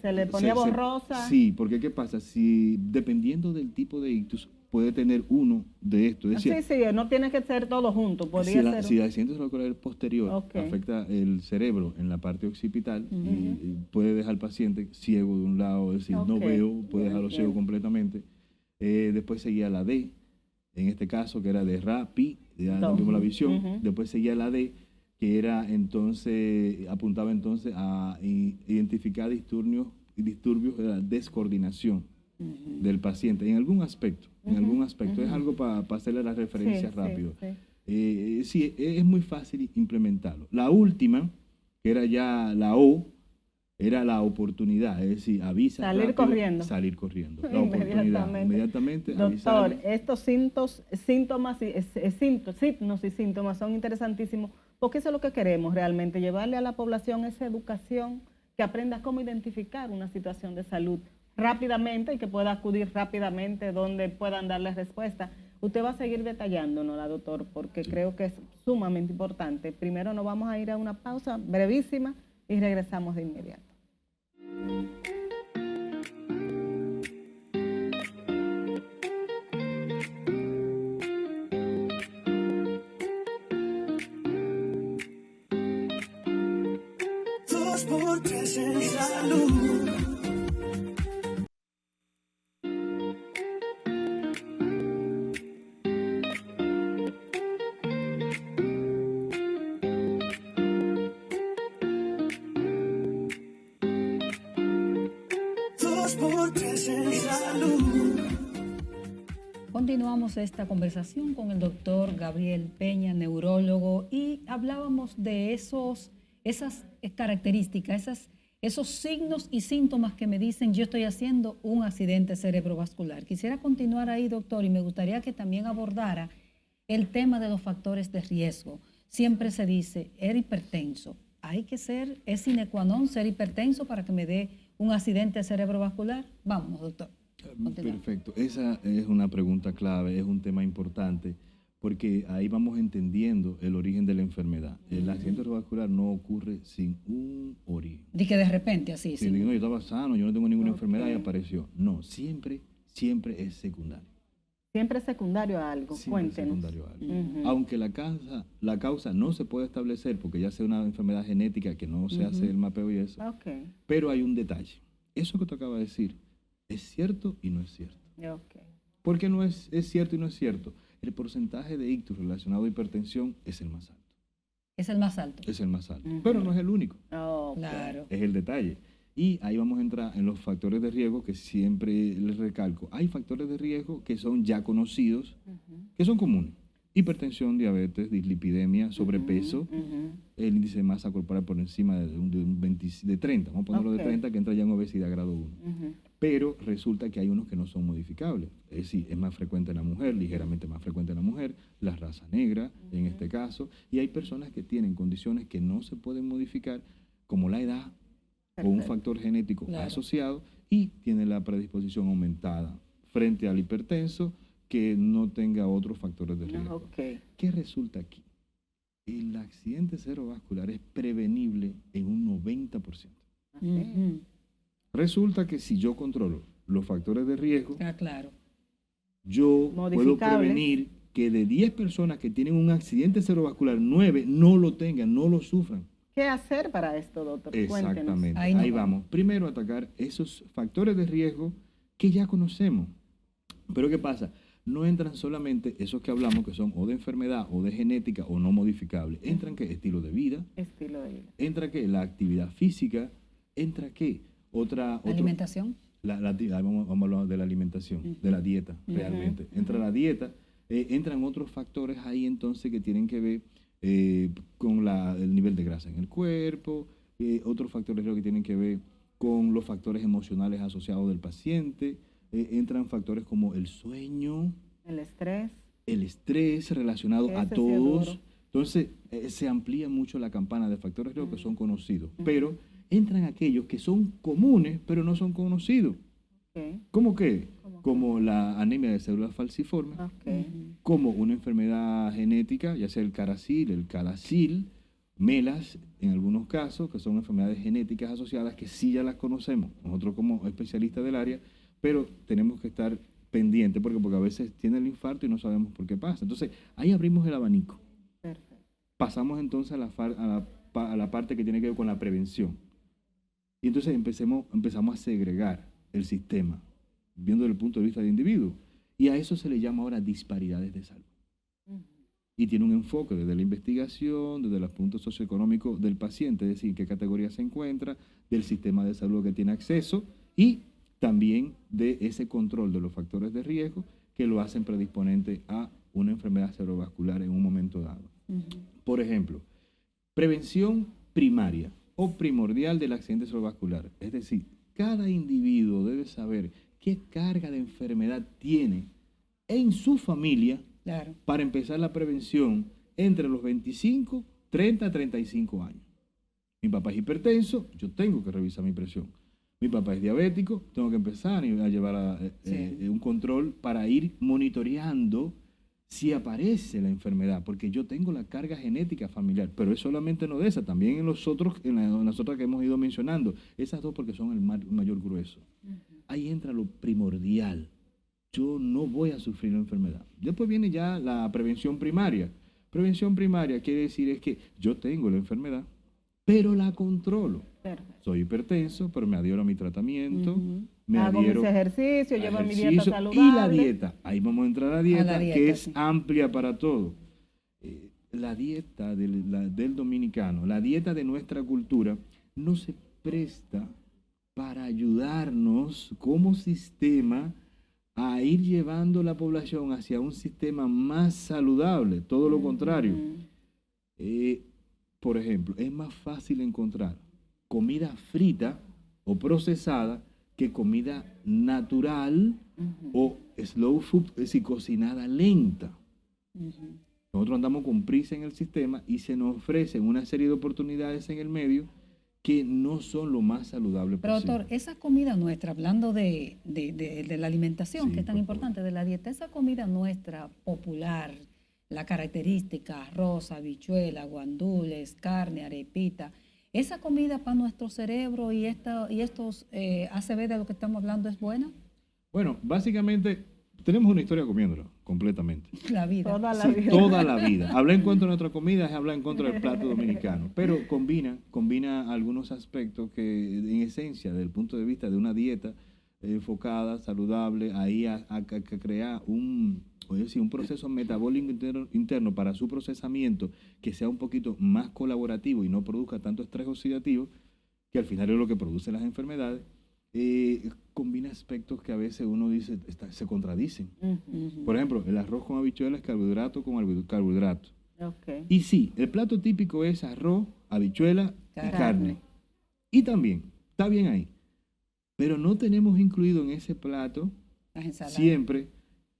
se le ponía borrosa. Sí, porque ¿qué pasa? Si dependiendo del tipo de ictus, puede tener uno de estos. Sí, no tiene que ser todo junto. Si el accidente cerebrovascular posterior afecta el cerebro en la parte occipital, y puede dejar al paciente ciego de un lado, es decir, no veo, puede dejarlo ciego completamente. Después seguía la D, en este caso, que era de rápido, ya vimos la visión. Después seguía la D, que era apuntaba entonces a identificar disturbios de la descoordinación del paciente, en algún aspecto. Es algo para hacerle la referencia rápido. Sí, es muy fácil implementarlo. La última, que era ya la O, era la oportunidad, es decir, avisa. Salir corriendo. La oportunidad. Inmediatamente. Doctor, estos signos y síntomas son interesantísimos, porque eso es lo que queremos realmente, llevarle a la población esa educación, que aprenda cómo identificar una situación de salud rápidamente y que pueda acudir rápidamente donde puedan darle respuesta. Usted va a seguir detallándonos, doctor, porque creo que es sumamente importante. Primero nos vamos a ir a una pausa brevísima y regresamos de inmediato. 2x3 en salud. Continuamos esta conversación con el doctor Gabriel Peña, neurólogo, y hablábamos de esas características, esos signos y síntomas que me dicen yo estoy haciendo un accidente cerebrovascular. Quisiera continuar ahí, doctor, y me gustaría que también abordara el tema de los factores de riesgo. Siempre se dice, eres hipertenso, es sine qua non ser hipertenso para que me dé un accidente cerebrovascular. Vámonos, doctor. Perfecto. Esa es una pregunta clave, es un tema importante, porque ahí vamos entendiendo el origen de la enfermedad. El accidente cerebrovascular no ocurre sin un origen. De que de repente así. Sí, no, yo estaba sano, yo no tengo ninguna enfermedad y apareció. No, siempre es secundario. Siempre es secundario a algo. Cuéntenos. Secundario a algo. Aunque la causa no se puede establecer porque ya sea una enfermedad genética que no se hace el mapeo y eso. Pero hay un detalle. Eso que te acabo de decir es cierto y no es cierto. ¿Por qué no es cierto y no es cierto? El porcentaje de ictus relacionado a hipertensión es el más alto. ¿Es el más alto? Es el más alto. Pero no es el único. Claro. Es el detalle. Y ahí vamos a entrar en los factores de riesgo que siempre les recalco. Hay factores de riesgo que son ya conocidos, que son comunes. Hipertensión, diabetes, dislipidemia, sobrepeso, el índice de masa corporal por encima de 30, vamos a ponerlo de 30, que entra ya en obesidad grado 1. Pero resulta que hay unos que no son modificables, es decir, es más frecuente en la mujer, ligeramente más frecuente en la mujer, la raza negra en este caso, y hay personas que tienen condiciones que no se pueden modificar, como la edad o un factor genético asociado, y tiene la predisposición aumentada frente al hipertenso, que no tenga otros factores de riesgo. ¿Qué resulta aquí? El accidente cerebrovascular es prevenible en un 90%. Resulta que si yo controlo los factores de riesgo, yo puedo prevenir que de 10 personas que tienen un accidente cerebrovascular, 9 no lo tengan, no lo sufran. ¿Qué hacer para esto, doctor? Exactamente. Ahí vamos. Primero, atacar esos factores de riesgo que ya conocemos. Pero ¿qué pasa? No entran solamente esos que hablamos, que son o de enfermedad, o de genética, o no modificables. Entran que estilo de vida. Entra que la actividad física. Entra que alimentación. Vamos a hablar de la alimentación, de la dieta, realmente. Entra la dieta. Entran otros factores ahí entonces que tienen que ver con el nivel de grasa en el cuerpo. Otros factores que tienen que ver con los factores emocionales asociados del paciente. Entran factores como el sueño, el estrés relacionado a todos. Entonces, se amplía mucho la campana de factores que son conocidos, pero entran aquellos que son comunes, pero no son conocidos. ¿Cómo qué? Como la anemia de células falciformes, como una enfermedad genética, ya sea el CARASIL, el CADASIL, MELAS, en algunos casos, que son enfermedades genéticas asociadas, que sí ya las conocemos, nosotros como especialistas del área, pero tenemos que estar pendientes porque a veces tiene el infarto y no sabemos por qué pasa. Entonces, ahí abrimos el abanico. Pasamos entonces a la parte que tiene que ver con la prevención. Y entonces empezamos a segregar el sistema, viendo desde el punto de vista del individuo. Y a eso se le llama ahora disparidades de salud. Y tiene un enfoque desde la investigación, desde los puntos socioeconómicos del paciente, es decir, en qué categoría se encuentra, del sistema de salud que tiene acceso y también de ese control de los factores de riesgo que lo hacen predisponente a una enfermedad cerebrovascular en un momento dado. Por ejemplo, prevención primaria o primordial del accidente cerebrovascular. Es decir, cada individuo debe saber qué carga de enfermedad tiene en su familia para empezar la prevención entre los 25, 30, 35 años. Mi papá es hipertenso, yo tengo que revisar mi presión. Mi papá es diabético, tengo que empezar a llevar un control para ir monitoreando si aparece la enfermedad, porque yo tengo la carga genética familiar, pero es solamente no de esa, también en las otras que hemos ido mencionando, esas dos porque son el mayor grueso. Ahí entra lo primordial, yo no voy a sufrir la enfermedad. Después viene ya la prevención primaria. Prevención primaria quiere decir es que yo tengo la enfermedad, pero la controlo. Perfecto. Soy hipertenso, pero me adhiero a mi tratamiento, me Hago adhiero mis ejercicios, a llevo mi dieta ejercicio saludable. y la dieta. Ahí vamos a entrar a la dieta, dieta, que es sí. amplia para todo. La dieta del dominicano, la dieta de nuestra cultura, no se presta para ayudarnos como sistema a ir llevando la población hacia un sistema más saludable, todo lo contrario. Por ejemplo, es más fácil encontrar comida frita o procesada que comida natural o slow food, es decir, cocinada lenta. Nosotros andamos con prisa en el sistema y se nos ofrecen una serie de oportunidades en el medio que no son lo más saludable Pero posible. doctor, esa comida nuestra, hablando de la alimentación, Sí, que es tan por importante, de la dieta, esa comida nuestra popular, la característica, arroz, habichuela, guandules, carne, arepita, esa comida para nuestro cerebro y estos ACV de lo que estamos hablando es buena. Bueno, básicamente tenemos una historia comiéndola completamente. La vida. Toda la Sí, vida. toda la vida. Hablar en contra de nuestra comida es hablar en contra del plato dominicano, pero combina algunos aspectos que en esencia, desde el punto de vista de una dieta enfocada, saludable, ahí a crear un proceso metabólico interno para su procesamiento que sea un poquito más colaborativo y no produzca tanto estrés oxidativo, que al final es lo que produce las enfermedades. Combina aspectos que a veces uno dice se contradicen. Por ejemplo, el arroz con habichuelas, carbohidrato con carbohidrato. Okay. Y sí, el plato típico es arroz, habichuela y carne. Y también, está bien ahí. Pero no tenemos incluido en ese plato siempre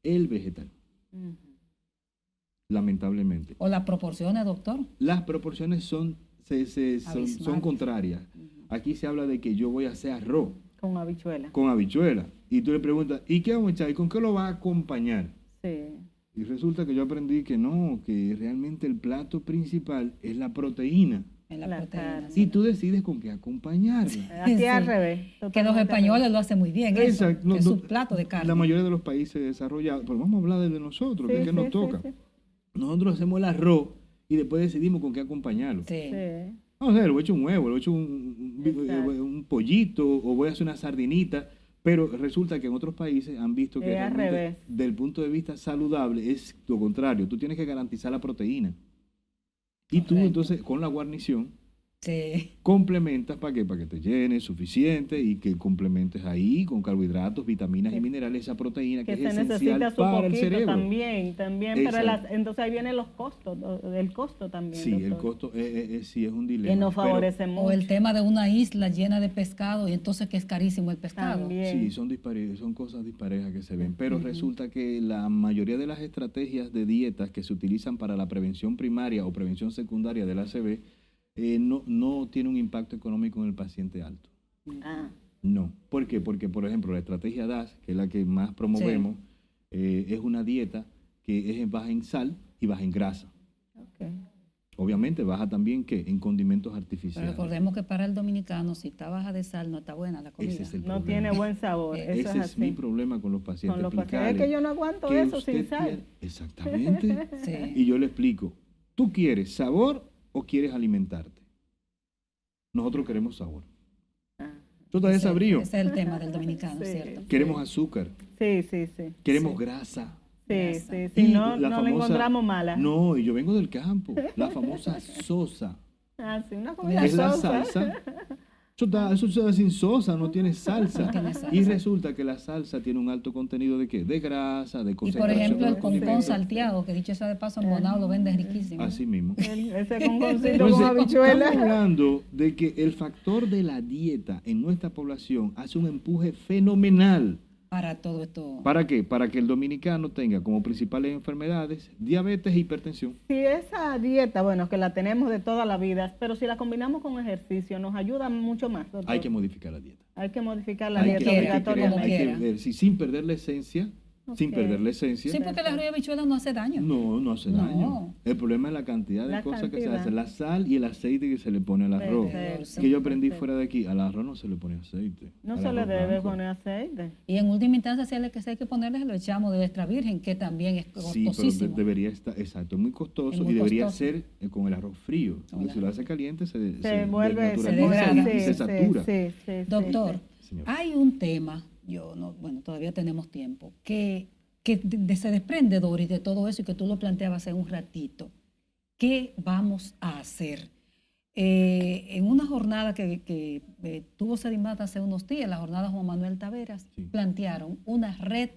el vegetal. Lamentablemente. ¿O las proporciones, doctor? Las proporciones son contrarias. Aquí se habla de que yo voy a hacer arroz. Con habichuela. Con habichuela. Y tú le preguntas, ¿y qué vamos a echar? ¿Y con qué lo va a acompañar? Sí. Y resulta que yo aprendí que no, que realmente el plato principal es la proteína. En la La proteína. carne. Y tú decides con qué acompañarla. Aquí Sí. al revés. Que los totalmente al españoles revés. lo hacen muy bien, Exacto. eso, que es su plato de carne. La mayoría de los países desarrollados, pero vamos a hablar de nosotros, que es que nos toca. Sí. Nosotros hacemos el arroz y después decidimos con qué acompañarlo. Sí. Sí. Vamos a ver, voy a echar un huevo, voy a echar Exacto. un pollito o voy a hacer una sardinita, pero resulta que en otros países han visto que Es al realmente, revés. del punto de vista saludable es lo contrario, tú tienes que garantizar la proteína. Y tú Correcto. entonces con la guarnición Sí. complementas para que te llenes suficiente y que complementes ahí con carbohidratos, vitaminas y minerales esa proteína que Que es se esencial necesita su para el poquito cerebro. también, pero Exacto. entonces ahí vienen los costos, el costo también. Sí, el doctor. costo sí es un dilema. Que nos pero favorece mucho. O el tema de una isla llena de pescado y entonces que es carísimo el pescado. También. Sí, son cosas disparejas que se ven, pero resulta que la mayoría de las estrategias de dietas que se utilizan para la prevención primaria o prevención secundaria del ACV no tiene un impacto económico en el paciente alto. Ah, No. ¿Por qué? Porque, por ejemplo, la estrategia DAS, que es la que más promovemos, es una dieta que es baja en sal y baja en grasa. okay. Obviamente baja también en condimentos Pero artificiales. recordemos que para el dominicano, si está baja de sal, no está buena la comida. Ese es el No problema. tiene buen sabor. Eso Ese es es así. mi problema con los pacientes. Con los pacientes. Es explicarle que yo no aguanto que eso sin usted sal. tiene- Exactamente. Sí. Y yo le explico, ¿tú quieres sabor o quieres alimentarte? Nosotros queremos sabor. Ah, ¿Tú estás desabrido? Ese es el tema del dominicano, Sí. ¿cierto? Queremos azúcar, sí. queremos grasa. Sí. Y Si no, la no le famosa- encontramos mala. No, y yo vengo del campo. La famosa sosa. Ah, sí, una comida Es la sosa. salsa. Eso está sin sosa, no tiene salsa. No tiene salsa. Y resulta que la salsa tiene un alto contenido de ¿qué? De grasa, de Y por concentración ejemplo, de el los concón condimentos. salteado, que dicho sea de paso, en Bonao lo vende riquísimo. Así mismo. Ese conconcito Entonces, con estamos habichuela. hablando de que el factor de la dieta en nuestra población hace un empuje fenomenal. Para todo esto. ¿Para qué? Para que el dominicano tenga como principales enfermedades diabetes e hipertensión. Si esa dieta, bueno, que la tenemos de toda la vida, pero si la combinamos con ejercicio, nos ayuda mucho más, doctor. Hay que modificar la dieta. Hay que modificar la Hay dieta que quiera, crear- obligatoriamente. hay que quiera. ver, sin perder la esencia, sin perder la esencia. Sí, porque el arroz de habichuela no hace daño. No hace daño. El problema es la cantidad de cosas que se hacen. La sal y el aceite que se le pone al arroz. Que yo aprendí fuera de aquí. Al arroz no se le pone aceite. No se le debe poner aceite. Y en última instancia, si hay que ponerle, lo echamos de extra virgen, que también es costosísimo. Sí, pero debería estar, exacto, muy costoso y debería ser con el arroz frío. Porque si lo hace caliente se vuelve, se degrada y se satura. Doctor, hay un tema, todavía tenemos tiempo, que se desprende, Doris, de todo eso y que tú lo planteabas hace un ratito. ¿Qué vamos a hacer? En una jornada que tuvo Sedimata hace unos días, la jornada Juan Manuel Taveras, plantearon una red,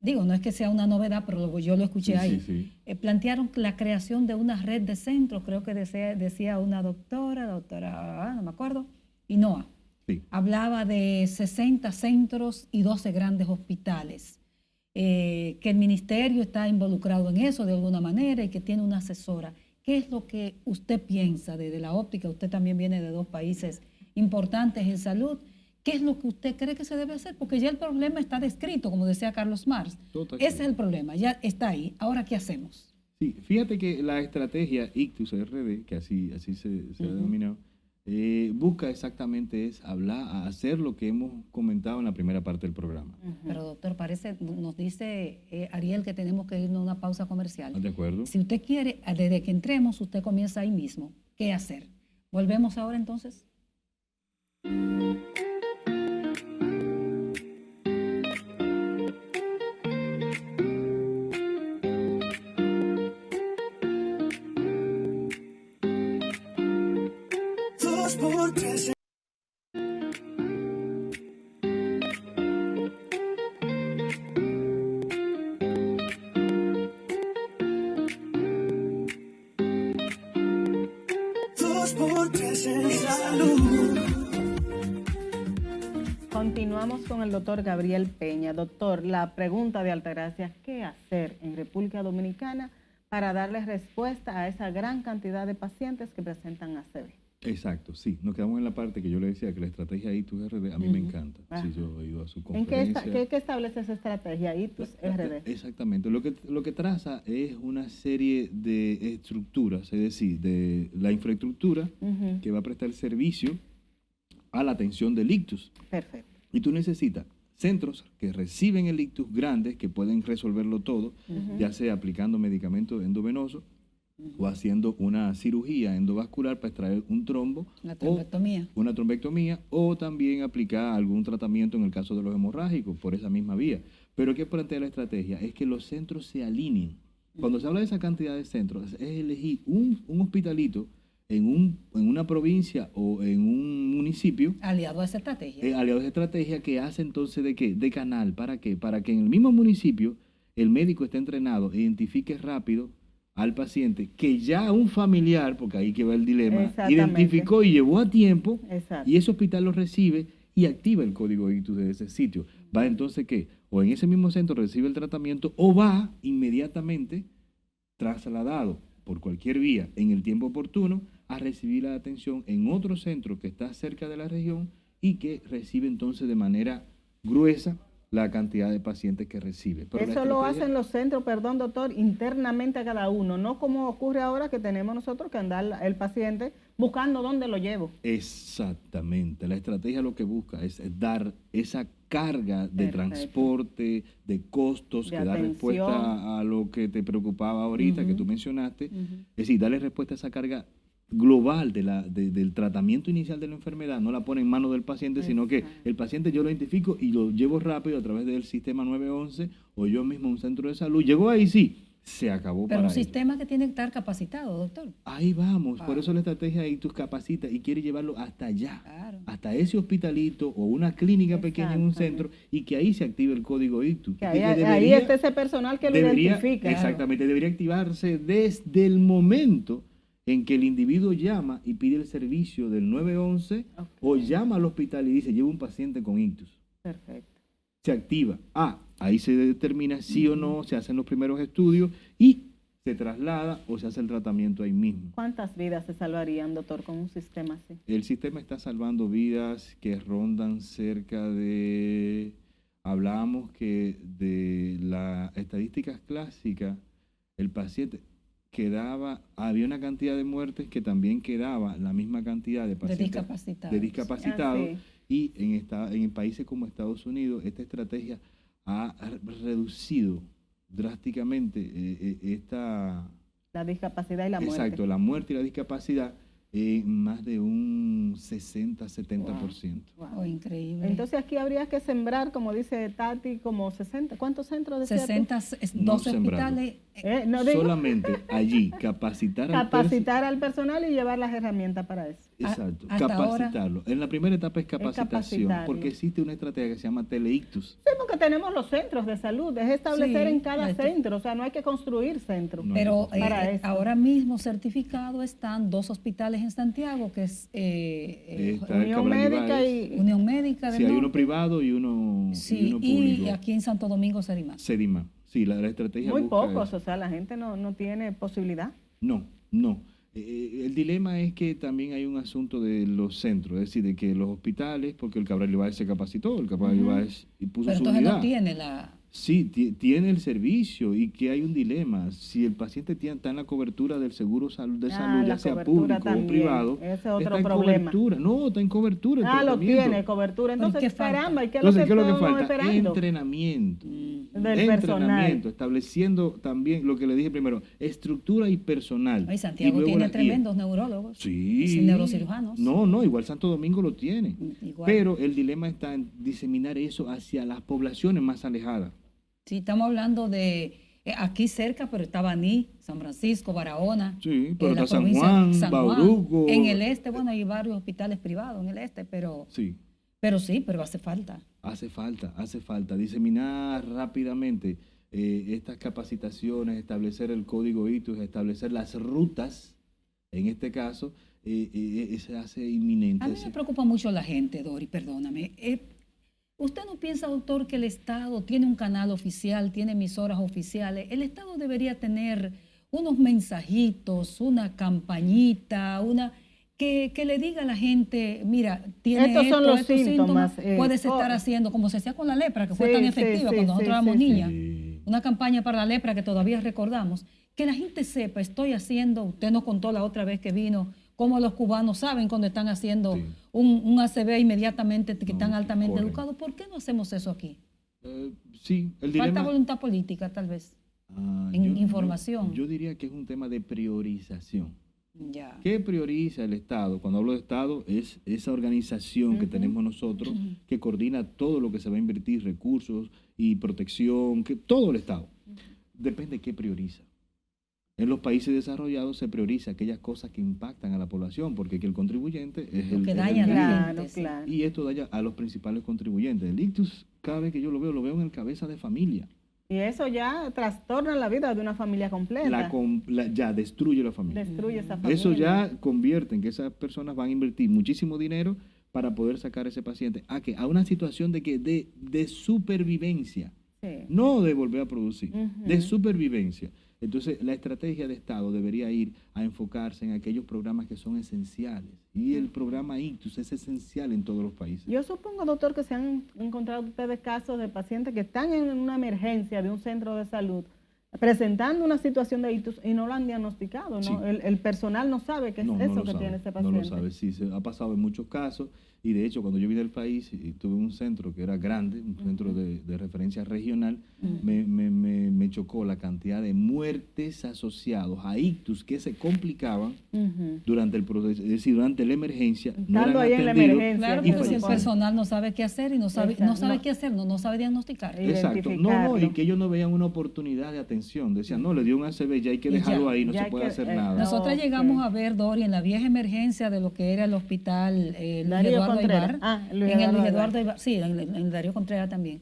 no es que sea una novedad, pero yo lo escuché ahí, plantearon la creación de una red de centros, creo que decía una doctora, no me acuerdo, Inoa. Hablaba de 60 centros y 12 grandes hospitales, que el ministerio está involucrado en eso de alguna manera y que tiene una asesora. ¿Qué es lo que usted piensa desde la óptica? Usted también viene de 2 países importantes en salud. ¿Qué es lo que usted cree que se debe hacer? Porque ya el problema está descrito, como decía Carlos Marx. Ese es el problema, ya está ahí. Ahora, ¿qué hacemos? Sí, fíjate que la estrategia ICTUS-RD, que así se ha denominado, busca exactamente hacer lo que hemos comentado en la primera parte del programa. Pero doctor, nos dice Ariel que tenemos que irnos a una pausa comercial. De acuerdo. Si usted quiere, desde que entremos, usted comienza ahí mismo. ¿Qué hacer? ¿Volvemos ahora entonces? Continuamos con el doctor Gabriel Peña. Doctor, la pregunta de Altagracia, ¿qué hacer en República Dominicana para darle respuesta a esa gran cantidad de pacientes que presentan ACV? Exacto, sí. Nos quedamos en la parte que yo le decía, que la estrategia ICTUS-RD a mí me encanta. Sí, yo he ido a su conferencia. ¿En qué establece esa estrategia ICTUS-RD? Exactamente. Lo que traza es una serie de estructuras, es decir, de la infraestructura que va a prestar servicio a la atención del ictus. Perfecto. Y tú necesitas centros que reciben el ictus grandes, que pueden resolverlo todo, ya sea aplicando medicamentos endovenosos, o haciendo una cirugía endovascular para extraer un trombo, una trombectomía, o también aplicar algún tratamiento en el caso de los hemorrágicos por esa misma vía. Pero ¿qué plantea la estrategia? Es que los centros se alineen. Cuando se habla de esa cantidad de centros, es elegir un hospitalito en una provincia o en un municipio. Aliado a esa estrategia. Aliado a esa estrategia que hace entonces ¿de qué? De canal. ¿Para qué? Para que en el mismo municipio el médico esté entrenado, identifique rápido al paciente que ya un familiar, porque ahí que va el dilema, identificó y llevó a tiempo. Exacto. Y ese hospital lo recibe y activa el código ICTUS de ese sitio. Va entonces ¿qué? O en ese mismo centro recibe el tratamiento o va inmediatamente trasladado por cualquier vía en el tiempo oportuno a recibir la atención en otro centro que está cerca de la región y que recibe entonces de manera gruesa la cantidad de pacientes que recibe. Pero eso lo hacen los centros, perdón doctor, internamente a cada uno, no como ocurre ahora que tenemos nosotros que andar el paciente buscando dónde lo llevo. Exactamente, la estrategia lo que busca es dar esa carga de transporte, de costos, que da respuesta a lo que te preocupaba ahorita, que tú mencionaste, es decir, darle respuesta a esa carga global del tratamiento inicial de la enfermedad, no la pone en manos del paciente, sino que el paciente yo lo identifico y lo llevo rápido a través del sistema 911 o yo mismo a un centro de salud. Llegó ahí, sí, se acabó. Pero un sistema que tiene que estar capacitado, doctor. Ahí vamos, por eso la estrategia ICTUS capacita y quiere llevarlo hasta allá, hasta ese hospitalito o una clínica pequeña en un centro y que ahí se active el código ICTUS. Que ahí está ese personal que lo identifica. Exactamente, debería activarse desde el momento en que el individuo llama y pide el servicio del 911 o llama al hospital y dice, llevo un paciente con ictus. Perfecto. Se activa. Ahí se determina sí o no, se hacen los primeros estudios y se traslada o se hace el tratamiento ahí mismo. ¿Cuántas vidas se salvarían, doctor, con un sistema así? El sistema está salvando vidas que rondan cerca de hablábamos que de las estadísticas clásicas, el paciente había una cantidad de muertes que también quedaba la misma cantidad de pacientes de discapacitados. Y en países como Estados Unidos, esta estrategia ha reducido drásticamente la discapacidad y la muerte. Exacto, la muerte y la discapacidad más de un 60-70%. Wow. Oh, increíble. Entonces aquí habría que sembrar, como dice Tati, como 60. ¿Cuántos centros de 60, 12 hospitales. Solamente allí capacitar al personal y llevar las herramientas para eso. Exacto, capacitarlo. Ahora, en la primera etapa es capacitación, porque existe una estrategia que se llama teleictus. Sí, porque tenemos los centros de salud, es establecer en cada centro, o sea, no hay que construir centros. Pero ahora mismo certificado están 2 hospitales en Santiago, que es Unión Médica y Unión Médica del Sí, hay Norte. uno privado y uno público. Y aquí en Santo Domingo Sedima. Sí, la estrategia muy pocos, o sea, la gente no tiene posibilidad. No. El dilema es que también hay un asunto de los centros, es decir, de que los hospitales, porque el Cabral Ibáez se capacitó, el Cabral Ibáez puso Pero su entonces unidad. no tiene la... Sí, tiene el servicio y que hay un dilema. Si el paciente está en la cobertura del seguro de salud, ya sea público o privado, ese es otro está problema. Está en cobertura. Lo tiene, cobertura. Entonces, caramba, ¿y qué es lo que estamos falta? esperando? Entrenamiento. Del personal. Estableciendo también lo que le dije primero, estructura y personal. Y Santiago tiene tremendos neurólogos. Sí. Neurocirujanos. No, igual Santo Domingo lo tiene. Igual. Pero el dilema está en diseminar eso hacia las poblaciones más alejadas. Sí, estamos hablando de aquí cerca, pero está Baní, San Francisco, Barahona. Sí, pero está San Juan, Bauruco. En el este, bueno, hay varios hospitales privados en el este, pero sí, pero hace falta. Hace falta diseminar rápidamente estas capacitaciones, establecer el código ITUS, establecer las rutas, en este caso, se hace inminente. A mí me preocupa mucho la gente, Dori, perdóname. ¿Usted no piensa, doctor, que el Estado tiene un canal oficial, tiene emisoras oficiales? El Estado debería tener unos mensajitos, una campañita, que le diga a la gente, mira, tiene estos son los síntomas. Puedes estar haciendo, como se hacía con la lepra, que fue tan efectiva cuando nosotros éramos niñas. Una campaña para la lepra que todavía recordamos. Que la gente sepa, estoy haciendo, usted nos contó la otra vez que vino, cómo los cubanos saben cuando están haciendo un ACV inmediatamente, que están altamente educados. ¿Por qué no hacemos eso aquí? Sí, el dilema... Falta voluntad política, tal vez, en información. Yo diría que es un tema de priorización. Ya. ¿Qué prioriza el Estado? Cuando hablo de Estado, es esa organización que tenemos nosotros, que coordina todo lo que se va a invertir, recursos y protección, todo el Estado. Depende de qué prioriza. En los países desarrollados se prioriza aquellas cosas que impactan a la población, porque el contribuyente es el que daña a la gente. Claro. Y esto daña a los principales contribuyentes. El ictus, cada vez que yo lo veo en el cabeza de familia. Y eso ya trastorna la vida de una familia completa. Ya destruye la familia. Destruye esa familia. Eso ya convierte en que esas personas van a invertir muchísimo dinero para poder sacar a ese paciente a una situación de supervivencia. Sí. No de volver a producir, de supervivencia. Entonces, la estrategia de Estado debería ir a enfocarse en aquellos programas que son esenciales. Y el programa ICTUS es esencial en todos los países. Yo supongo, doctor, que se han encontrado ustedes casos de pacientes que están en una emergencia de un centro de salud presentando una situación de ictus y no lo han diagnosticado, ¿no? Sí. El personal no sabe qué es eso que tiene ese paciente. No lo sabe, sí, se ha pasado en muchos casos. Y de hecho, cuando yo vine al país, tuve un centro que era grande, un centro de referencia regional, me chocó la cantidad de muertes asociados a ictus que se complicaban durante el proceso, es decir, durante la emergencia. Estando ahí en la emergencia. Claro, pero si el personal no sabe qué hacer y no sabe qué hacer, no sabe diagnosticar. Exacto. No, y que ellos no veían una oportunidad de atención. Decían, no, le dio un ACV, ya hay que dejarlo ahí, no se puede hacer nada. Nosotros llegamos a ver, Dori, en la vieja emergencia de lo que era el hospital Luis Eduardo Aybar, sí, en el Darío Contreras también.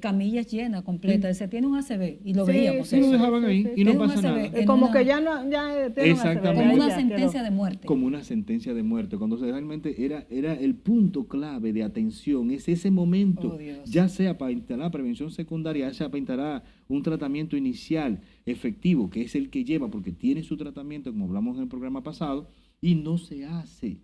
Camillas llenas, completas. Se tiene un ACV y lo veíamos. Sí, lo dejaban ahí y no pasa nada. Como que ya tiene un ACV. Como una sentencia de muerte. Como una sentencia de muerte. Cuando realmente era el punto clave de atención, es ese momento, ya sea para instalar prevención secundaria, ya sea para instalar un tratamiento inicial efectivo, que es el que lleva, porque tiene su tratamiento, como hablamos en el programa pasado, y no se hace.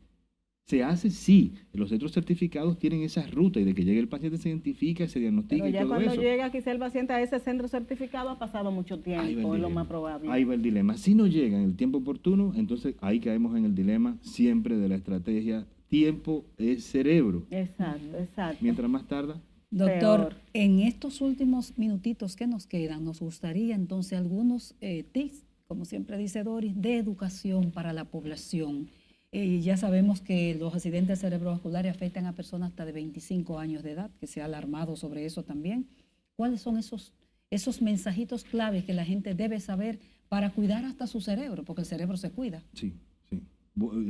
Se hace, sí. Los centros certificados tienen esas rutas y de que llegue el paciente se identifica, se diagnostica y todo eso. Pero ya cuando llega quizá el paciente a ese centro certificado ha pasado mucho tiempo, es lo más probable. Ahí va el dilema. Si no llega en el tiempo oportuno, entonces ahí caemos en el dilema siempre de la estrategia. Tiempo es cerebro. Exacto, exacto. Mientras más tarda, doctor, peor. En estos últimos minutitos que nos quedan, nos gustaría entonces algunos tips, como siempre dice Doris, de educación para la población. Ya sabemos que los accidentes cerebrovasculares afectan a personas hasta de 25 años de edad, que se ha alarmado sobre eso también. ¿Cuáles son esos mensajitos claves que la gente debe saber para cuidar hasta su cerebro? Porque el cerebro se cuida. Sí, sí.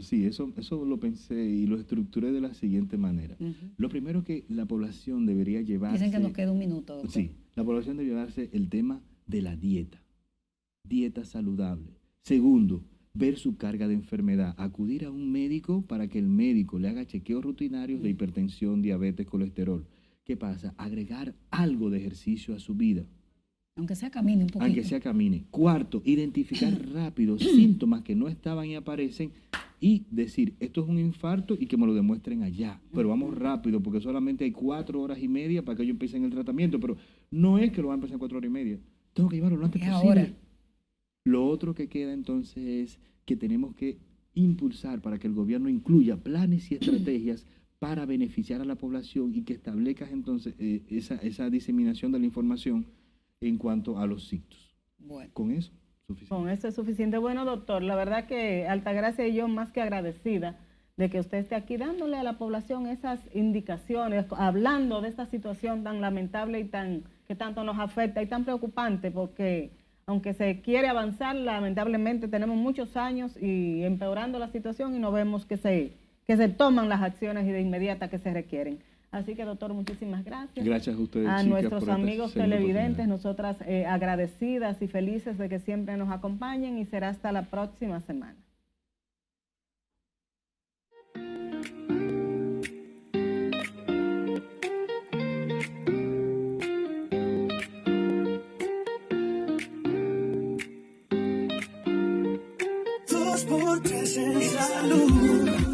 Sí, eso lo pensé y lo estructuré de la siguiente manera. Lo primero que la población debería llevarse... Dicen que nos queda un minuto, doctor. Sí, la población debe llevarse el tema de la dieta. Dieta saludable. Segundo, ver su carga de enfermedad. Acudir a un médico para que el médico le haga chequeos rutinarios de hipertensión, diabetes, colesterol. ¿Qué pasa? Agregar algo de ejercicio a su vida. Aunque sea camine un poquito. Aunque sea camine. Cuarto, identificar rápido síntomas que no estaban y aparecen y decir, esto es un infarto y que me lo demuestren allá. Pero vamos rápido porque solamente hay 4 horas y media para que ellos empiecen el tratamiento. Pero no es que lo van a empezar en 4 horas y media. Tengo que llevarlo lo antes posible. Ahora. Lo otro que queda entonces es que tenemos que impulsar para que el gobierno incluya planes y estrategias para beneficiar a la población y que establezca entonces esa diseminación de la información en cuanto a los ictus. Bueno. Con eso, suficiente. Con eso es suficiente. Bueno, doctor, la verdad que Altagracia y yo más que agradecida de que usted esté aquí dándole a la población esas indicaciones, hablando de esta situación tan lamentable y que tanto nos afecta y tan preocupante, porque aunque se quiere avanzar, lamentablemente tenemos muchos años y empeorando la situación y no vemos que se toman las acciones y de inmediata que se requieren. Así que, doctor, muchísimas gracias. Gracias a ustedes, a chicas, nuestros por amigos televidentes, nosotras agradecidas y felices de que siempre nos acompañen y será hasta la próxima semana. Dos por tres en salud.